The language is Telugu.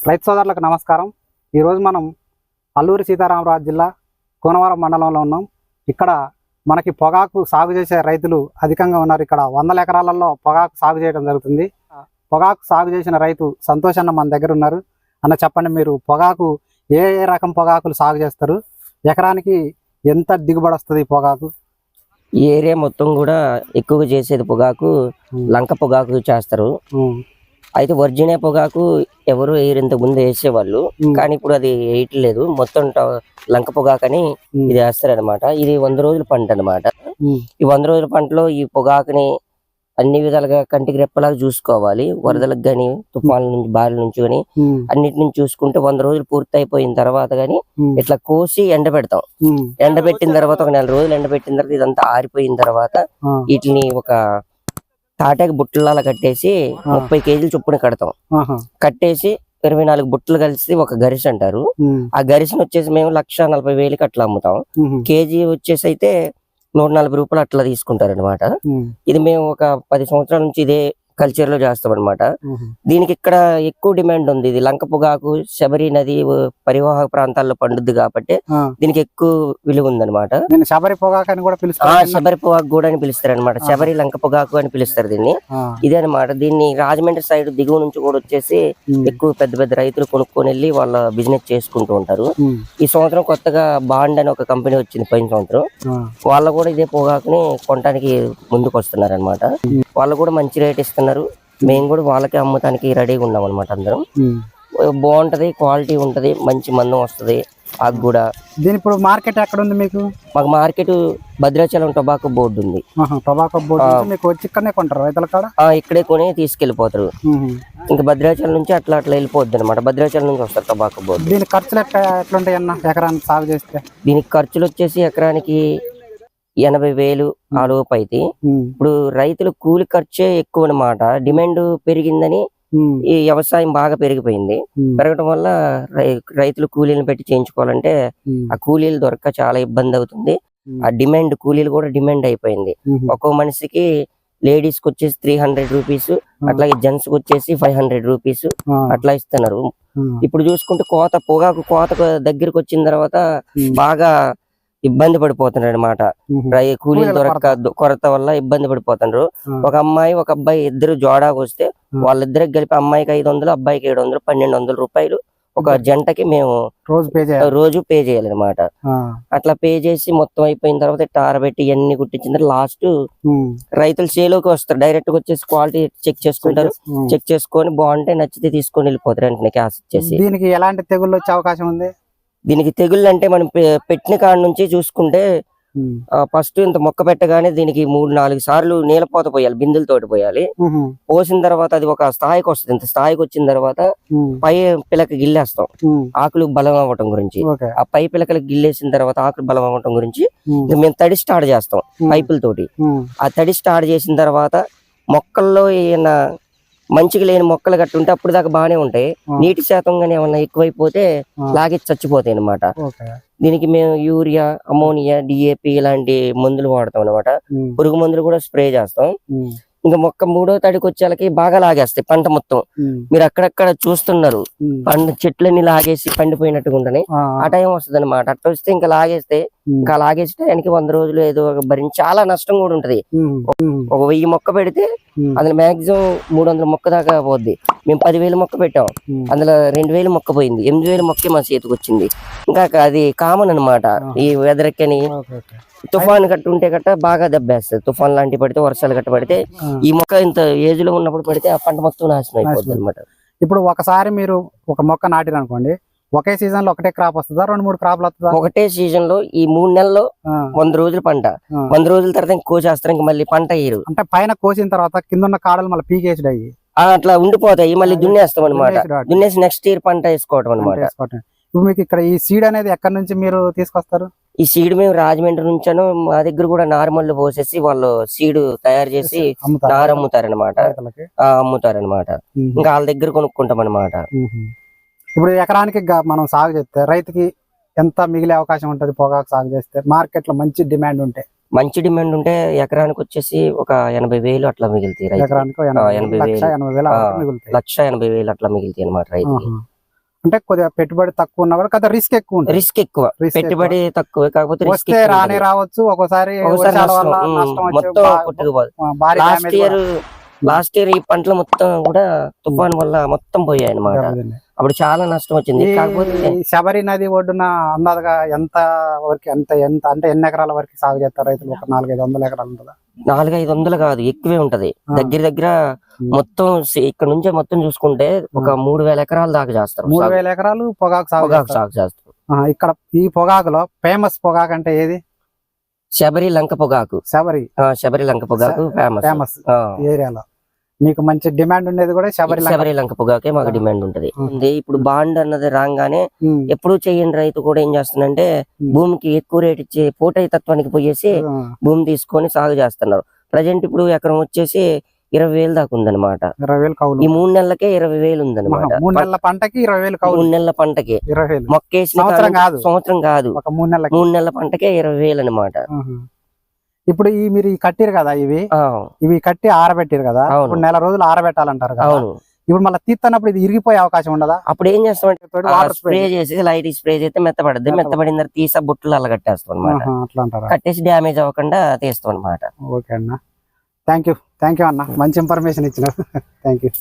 రైతు సోదరులకు నమస్కారం. ఈరోజు మనం అల్లూరి సీతారామరాజు జిల్లా కోనవరం మండలంలో ఉన్నాం. ఇక్కడ మనకి పొగాకు సాగు చేసే రైతులు అధికంగా ఉన్నారు. ఇక్కడ వందల ఎకరాలలో పొగాకు సాగు చేయడం జరుగుతుంది. పొగాకు సాగు చేసిన రైతు సంతోష్ అన్న మన దగ్గర ఉన్నారు. అన్న, చెప్పండి, మీరు పొగాకు ఏ ఏ రకం పొగాకులు సాగు చేస్తారు? ఎకరానికి ఎంత దిగుబడి వస్తుంది పొగాకు? ఈ ఏరియా మొత్తం కూడా ఎక్కువగా చేసేది పొగాకు లంక పొగాకు చేస్తారు. అయితే వర్జినియా పొగాకు ఎవరు ఇంత ముందు వేసేవాళ్ళు, కానీ ఇప్పుడు అది వేయట్లేదు. మొత్తం లంక పొగాకు అని ఇది వేస్తారనమాట. ఇది 100 రోజుల పంట అనమాట. ఈ 100 రోజుల పంటలో ఈ పొగాకుని అన్ని విధాలుగా కంటికి రెప్పలాగా చూసుకోవాలి. వరదలకు గాని, తుఫాన్ల నుంచి, బారి నుంచి గాని అన్నిటి నుంచి చూసుకుంటే 100 రోజులు పూర్తి అయిపోయిన తర్వాత గాని ఇట్లా కోసి ఎండబెడతాం. ఎండబెట్టిన తర్వాత ఒక 4 రోజులు ఎండబెట్టిన తర్వాత ఇదంతా ఆరిపోయిన తర్వాత వీటిని ఒక తాటాకి బుట్టలాగా కట్టేసి 30 కేజీలు చొప్పున కడతాం. కట్టేసి 24 బుట్టలు కలిసి ఒక గరిసె అంటారు. ఆ గరిసెను వచ్చేసి మేము 1,40,000కి అట్లా అమ్ముతాం. కేజీ వచ్చేసి అయితే 140 రూపాయలు అట్లా తీసుకుంటారు అనమాట. ఇది మేము ఒక 10 సంవత్సరాల నుంచి ఇదే కల్చర్ లో చేస్తాం అనమాట. దీనికి ఇక్కడ ఎక్కువ డిమాండ్ ఉంది. ఇది లంక పొగాకు శబరి నది పరివాహక ప్రాంతాల్లో పండుద్ది కాబట్టి దీనికి ఎక్కువ విలువ ఉందన్నమాట. శబరి పొగాకు అని కూడా పిలుస్తారు. శబరి పొగాకు కూడా అని పిలుస్తారు అనమాట. శబరి లంక పొగాకు అని పిలుస్తారు దీన్ని. ఇదే అనమాట. దీన్ని రాజమండ్రి సైడ్ దిగువ నుంచి కూడా వచ్చేసి ఎక్కువ పెద్ద పెద్ద రైతులు కొనుక్కొని వెళ్ళి వాళ్ళ బిజినెస్ చేసుకుంటూ ఉంటారు. ఈ సంవత్సరం కొత్తగా బాండ్ అని ఒక కంపెనీ వచ్చింది పోయిన సంవత్సరం. వాళ్ళు కూడా ఇదే పొగాకుని కొనడానికి ముందుకు వస్తున్నారు అనమాట. వాళ్ళు కూడా మంచి రేట్ ఇస్తున్నారు. మేము కూడా వాళ్ళకి అమ్మటానికి రెడీగా ఉన్నాం అనమాట. అందరం బాగుంటది, క్వాలిటీ ఉంటది, మంచి మందం వస్తుంది. ఆకు కూడా దీని ఇప్పుడు మార్కెట్ ఎక్కడ ఉంది మీకు? మాకు మార్కెట్ భద్రాచలం టొబాకో బోర్డు ఉంది. టొబాకో బోర్డు మీకు వచ్చి ఇక్కడనే కొంటారు రైతుల కాడ? ఇక్కడే కొని తీసుకెళ్లిపోతారు. ఇంకా భద్రాచలం నుంచి అట్లా అట్లా అనమాట. భద్రాచలం నుంచి వస్తారు టొబాకో బోర్డు. దీని ఖర్చులు ఎట్లుంటాయి అన్న ఎకరానికి సాగు చేస్తే? దీనికి ఖర్చులు వచ్చేసి ఎకరానికి 80,000 ఆ లోపు అయితే. ఇప్పుడు రైతులు కూలి ఖర్చే ఎక్కువ అనమాట. డిమాండ్ పెరిగిందని ఈ వ్యవసాయం బాగా పెరిగిపోయింది. పెరగడం వల్ల రైతులు కూలీలను పెట్టి చేయించుకోవాలంటే ఆ కూలీలు దొరక్క చాలా ఇబ్బంది అవుతుంది. ఆ డిమాండ్ కూలీలు కూడా డిమాండ్ అయిపోయింది. ఒక్కో మనిషికి లేడీస్ కి వచ్చేసి 300 రూపీస్, అట్లాగే జెంట్స్ కి వచ్చేసి 500 రూపీస్ అట్లా ఇస్తున్నారు. ఇప్పుడు చూసుకుంటే పొగాకు కోత దగ్గరకు వచ్చిన తర్వాత బాగా ఇబ్బంది పడిపోతున్నారు అనమాట. కూలీలు దొరక్క కొరత వల్ల ఇబ్బంది పడిపోతున్నారు. ఒక అమ్మాయి ఒక అబ్బాయి ఇద్దరు జోడాకు వస్తే వాళ్ళిద్దరికి కలిపి అమ్మాయికి 500, అబ్బాయికి 700, 1,200 రూపాయలు ఒక జంటకి మేము రోజు పే చేయాలన్నమాట. అట్లా పే చేసి మొత్తం అయిపోయిన తర్వాత ఇట్లా ఆరబెట్టి ఇవన్నీ కుట్టించిన తర్వాత లాస్ట్ రైతులు చేలోకి వస్తారు. డైరెక్ట్ గా వచ్చేసి క్వాలిటీ చెక్ చేసుకుంటారు. చెక్ చేసుకొని బాగుంటే నచ్చితే తీసుకొని వెళ్ళిపోతారు వెంటనే క్యాష్ ఇచ్చేసి. దీనికి ఎలాంటి తెగుళ్ళు వచ్చే అవకాశం ఉంది? దీనికి తెగుళ్ళు అంటే మనం పెట్టిన కాడ నుంచి చూసుకుంటే ఫస్ట్ ఇంత మొక్క పెట్టగానే దీనికి 3-4 సార్లు నీళ్ళపోత పోయాలి, బిందులతోటి పోయాలి. పోసిన తర్వాత అది ఒక స్థాయికి వస్తుంది. ఇంత స్థాయికి వచ్చిన తర్వాత పై పిలక గిల్లేస్తాం ఆకులు బలం అవ్వటం గురించి. ఆ పై పిలకలకు గిల్లేసిన తర్వాత ఆకులు బలం అవ్వటం గురించి మేము తడి స్టార్ట్ చేస్తాం పైపులతోటి. ఆ తడి స్టార్ట్ చేసిన తర్వాత మొక్కల్లో ఏమైనా మంచిగా లేని మొక్కలు గట్టి ఉంటే అప్పుడు దాకా బాగానే ఉంటాయి. నీటి శాతం గానీ ఏమన్నా ఎక్కువైపోతే లాగే చచ్చిపోతాయి అనమాట. దీనికి మేము యూరియా, అమోనియా, DAP ఇలాంటి మందులు వాడతాం అనమాట. పురుగు మందులు కూడా స్ప్రే చేస్తాం. ఇంకా మొక్క 3వ తడికి వచ్చేళ్ళకి బాగా లాగేస్తాయి పంట మొత్తం. మీరు అక్కడక్కడ చూస్తున్నారు చెట్లన్నీ లాగేసి పండిపోయినట్టుగా ఉంటాయి. ఆ టైం వస్తుంది అనమాట. అట్లా వస్తే ఇంకా లాగేసి టైంకి 100 రోజులు ఏదో భరించి చాలా నష్టం కూడా ఉంటది. ఒక 1000 మొక్క పెడితే అందులో మాక్సిమం 300 మొక్క దాకా పోద్ది. మేము 10,000 మొక్క పెట్టాం, అందులో 2,000 మొక్క పోయింది. 8,000 మొక్కే మా చేతికి వచ్చింది. ఇంకా అది కామన్ అనమాట. ఈ వెదర్ కని తుఫాన్ ఉంటే బాగా దెబ్బేస్తుంది. తుఫాన్ లాంటివి పడితే, వర్షాలు పడితే ఈ మొక్క ఇంత ఏజ్ లో ఉన్నప్పుడు పడితే ఆ పంట మొత్తం నాశనం అయిపోతుంది అనమాట. ఇప్పుడు ఒకసారి మీరు ఒక మొక్క నాటిరు అనుకోండి, ఒకే సీజన్ లో ఒకటే క్రాప్ వస్తుందా, 2-3 క్రాప్లు వస్తుందా? ఒకటే సీజన్ లో ఈ 3 నెలల్లో 100 రోజులు పంట, 100 రోజుల తర్వాత కోసేస్తారు. ఇంకా మళ్ళీ పంట వేయరు. అంటే పైన కోసిన తర్వాత కింద ఉన్న కాడలు మళ్ళీ పీకేసి అట్లా ఉండిపోతాయి. మళ్ళీ దున్నేస్తాం అనమాట. దున్నేసి నెక్స్ట్ ఇయర్ పంట వేసుకోవడం అనమాట. ఇప్పుడు మీకు ఇక్కడ ఈ సీడ్ అనేది ఎక్కడి నుంచి మీరు తీసుకొస్తారు? ఈ సీడ్ మేము రాజమండ్రి నుంచాను. మా దగ్గర కూడా నార్మల్ పోసేసి వాళ్ళు సీడ్ తయారు చేసి నారు అమ్ముతారనమాట. ఇంకా వాళ్ళ దగ్గర కొనుక్కుంటాం అనమాట. ఇప్పుడు ఎకరానికి మనం సాగు చేస్తే రైతుకి ఎంత మిగిలే అవకాశం ఉంటది? పొగాకు సాగు చేస్తే మార్కెట్ లో మంచి డిమాండ్ ఉంటే ఎకరానికి వచ్చేసి ఒక 80,000 అట్లా మిగులుతాయి. 1,80,000 1,80,000 అట్లా మిగులుతాయి అనమాట రైతుకి. అంటే కొద్దిగా పెట్టుబడి తక్కువ ఉన్నా కూడా కదా రిస్క్ ఎక్కువ ఉంటుంది. రిస్క్ ఎక్కువ, Risk పెట్టుబడి తక్కువ, కాకపోతే risk వస్తే ఎక్కువ రానే ఉంటది. రావచ్చు, ఒక్కోసారి ఒకసారి వర్షాల వల్ల నష్టం, నష్టం వచ్చి మొత్తం కొట్టుకుపోదు. భారీ లాస్ట్ damage ఇయర్ కూడా. ఈ పంటలు మొత్తం కూడా తుఫాన్ వల్ల మొత్తం పోయాయి అన్నమాట. దెబ్బతిన్నాయి. అప్పుడు చాలా నష్టం వచ్చింది. ఈ కాకపోతే శబరి నది ఒడ్డున అందాజగా ఎంత వరకు ఎంత అంటే ఎన్ని ఎకరాల వరకు సాగు చేస్తారు రైతులు? ఒక 400-500 ఎకరాలు ఉంటుందా? 400-500 కాదు, ఎక్కువే ఉంటది. ఆ. దగ్గర మొత్తం ఇక్కడ నుంచే మొత్తం చూసుకుంటే ఒక 3000 ఎకరాల దాకా చేస్తారు. 3000 ఎకరాలు పొగాకు సాగు పొగాకు చేస్తారు. సాగు చేస్తారు. ఇక్కడ ఈ పొగాకులో ఫేమస్ పొగాకు అంటే ఏది? శబరి లంక పొగాకు. శబరి శబరి లంక పొగాకు ఫేమస్. ఫేమస్ ఏరియాలో. మీకు మంచి డిమాండ్ ఉండేది కూడా శబరి లంక పొగాకే మాకు డిమాండ్ ఉంటది. ఇప్పుడు బాండ్ అన్నది రాగానే ఎప్పుడు చేయని రైతు కూడా ఏం చేస్తుందంటే భూమికి ఎక్కువ రేట్ ఇచ్చి పోటై తత్వానికి పోయేసి భూమి తీసుకొని సాగు చేస్తున్నారు. ప్రజెంట్ ఇప్పుడు ఎకరం వచ్చేసి 20,000 దాకా ఉందన్నమాట. 20,000 కౌలు. ఈ 3 నెలలకే 20,000 ఉందన్నమాట. 3 నెలల పంటకి 20,000 కౌలు. 3 నెలల పంటకి 20,000 మొక్కేసిన సంవత్సరం కాదు. సంవత్సరం కాదు, ఒక 3 నెలలకి. 3 నెలల పంటకే 20,000 అనమాట. ఇప్పుడు మీరు ఈ కట్టిరు కదా, ఇవి కట్టి ఆరబెట్టిరు కదా, అవును. ఇప్పుడు నెల రోజులు ఆరబెట్టాలంటారు కదా. అవును. ఇప్పుడు మళ్ళీ తీస్తున్నప్పుడు ఇది ఇరిగిపోయే అవకాశం ఉండదా? అప్పుడు ఏం చేస్తామంటే వాటర్ స్ప్రే చేసి లైట్ స్ప్రే చేస్తే మెత్తపడద్ది. మెత్తపడిన తర్వాత తీసా బుట్టలు అలా కట్టేస్తాం అనమాట. అట్లా అంటారా? కట్టేసి డ్యామేజ్ అవ్వకుండా తీస్తాం అనమాట. ఓకే అన్న, థ్యాంక్ యూ అన్న, మంచి ఇన్ఫర్మేషన్ ఇచ్చిన. Thank you.